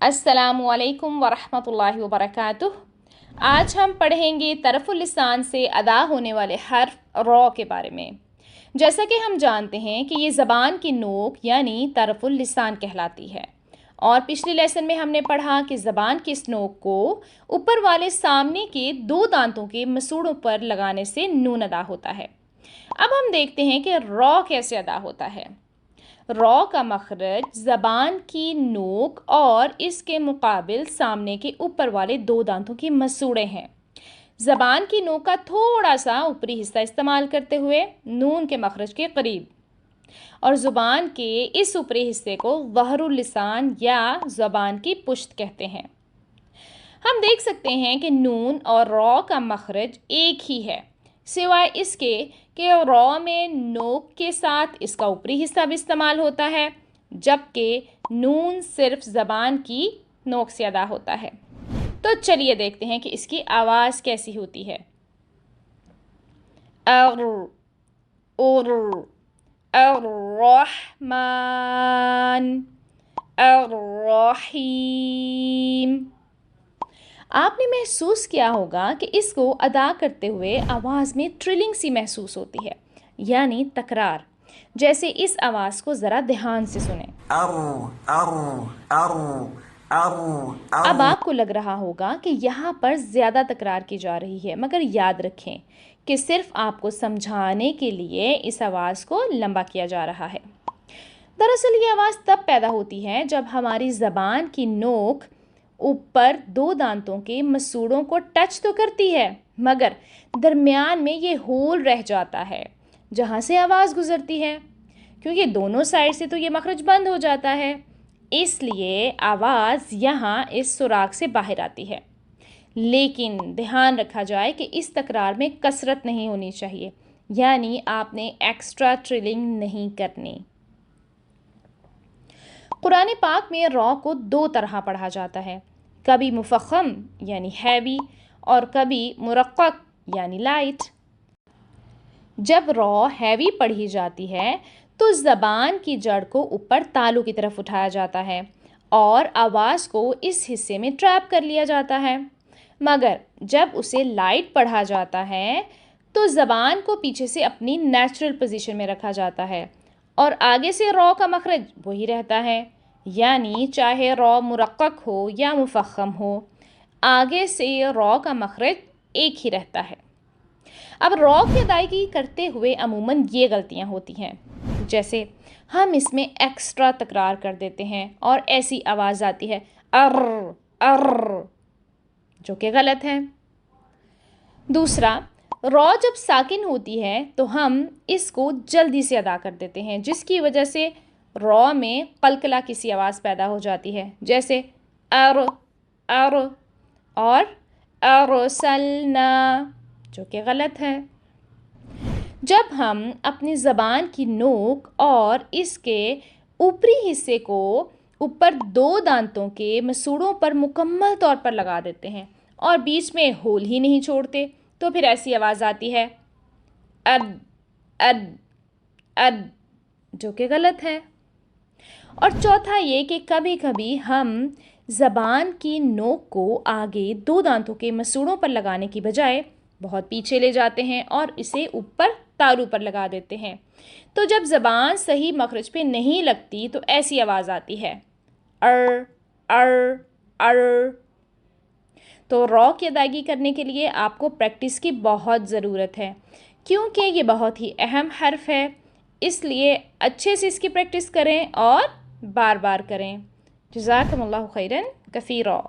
अस्सलामु अलैकुम वरहमतुल्लाहि वबरकातुह। आज हम पढ़ेंगे तरफ़ुल लिसान से अदा होने वाले हर्फ रॉ के बारे में। जैसा कि हम जानते हैं कि ये ज़बान की नोक यानी तरफ़ुल लिसान कहलाती है, और पिछले लेसन में हमने पढ़ा कि ज़बान की इस नोक को ऊपर वाले सामने के दो दांतों के मसूड़ों पर लगाने से नून अदा होता है। अब हम देखते हैं कि रॉ कैसे अदा होता है। रॉ का मखरज ज़बान की नोक और इसके मुकाबिल सामने के ऊपर वाले दो दांतों की मसूड़े हैं। ज़बान की नोक का थोड़ा सा ऊपरी हिस्सा इस्तेमाल करते हुए नून के मखरज के करीब, और ज़ुबान के इस ऊपरी हिस्से को ज़हरुल लिसान या ज़बान की पुश्त कहते हैं। हम देख सकते हैं कि नून और रॉ का मखरज एक ही है, सिवाय इसके कि रॉ में नोक के साथ इसका ऊपरी हिस्सा भी इस्तेमाल होता है, जबकि नून सिर्फ ज़बान की नोक से अदा होता है। तो चलिए देखते हैं कि इसकी आवाज़ कैसी होती है। अर, उर, अर्रहमान, अर्रहीम। आपने महसूस किया होगा कि इसको अदा करते हुए आवाज़ में ट्रिलिंग सी महसूस होती है, यानी तकरार। जैसे इस आवाज़ को ज़रा ध्यान से सुनें। अब आपको लग रहा होगा कि यहाँ पर ज़्यादा तकरार की जा रही है, मगर याद रखें कि सिर्फ आपको समझाने के लिए इस आवाज़ को लंबा किया जा रहा है। दरअसल ये आवाज़ तब पैदा होती है जब हमारी ज़बान की नोक ऊपर दो दांतों के मसूड़ों को टच तो करती है, मगर दरमियान में ये होल रह जाता है जहाँ से आवाज़ गुज़रती है, क्योंकि दोनों साइड से तो ये मखरज बंद हो जाता है, इसलिए आवाज़ यहाँ इस सुराख से बाहर आती है। लेकिन ध्यान रखा जाए कि इस तकरार में कसरत नहीं होनी चाहिए, यानी आपने एक्स्ट्रा ट्रिलिंग नहीं करनी। कुरान पाक में रॉ को दो तरह पढ़ा जाता है, कभी मुफ़ख्खम यानी हैवी और कभी मुरक्कक यानी लाइट। जब रॉ हैवी पढ़ी जाती है तो ज़बान की जड़ को ऊपर तालू की तरफ उठाया जाता है और आवाज़ को इस हिस्से में ट्रैप कर लिया जाता है, मगर जब उसे लाइट पढ़ा जाता है तो ज़बान को पीछे से अपनी नेचुरल पोजीशन में रखा जाता है और आगे से रॉ का मखरज वही रहता है, यानी चाहे रॉ मुरक्कक हो या मुफ़ख्खम हो, आगे से रॉ का मखरज एक ही रहता है। अब रॉ की अदायगी करते हुए अमूमन ये गलतियाँ होती हैं, जैसे हम इसमें एक्स्ट्रा तकरार कर देते हैं और ऐसी आवाज़ आती है अर्र अर्र, जो कि गलत है। दूसरा, रॉ जब साकिन होती है तो हम इसको जल्दी से अदा कर देते हैं, जिसकी वजह से रॉ में कलकला किसी आवाज़ पैदा हो जाती है, जैसे अर अर और अरसलना, जो कि गलत है। जब हम अपनी ज़बान की नोक और इसके ऊपरी हिस्से को ऊपर दो दांतों के मसूड़ों पर मुकम्मल तौर पर लगा देते हैं और बीच में होल ही नहीं छोड़ते, तो फिर ऐसी आवाज़ आती है अद अद अद, जो कि गलत है। और चौथा ये कि कभी कभी हम ज़बान की नोक को आगे दो दांतों के मसूड़ों पर लगाने की बजाय बहुत पीछे ले जाते हैं और इसे ऊपर तालू पर लगा देते हैं, तो जब ज़बान सही मखरज पे नहीं लगती तो ऐसी आवाज़ आती है अर अर अर। तो रॉ की अदायगी करने के लिए आपको प्रैक्टिस की बहुत ज़रूरत है, क्योंकि ये बहुत ही अहम हर्फ है, इसलिए अच्छे से इसकी प्रैक्टिस करें और बार बार करें। जज़ाकमुल्लाहु खैरन कसीरा।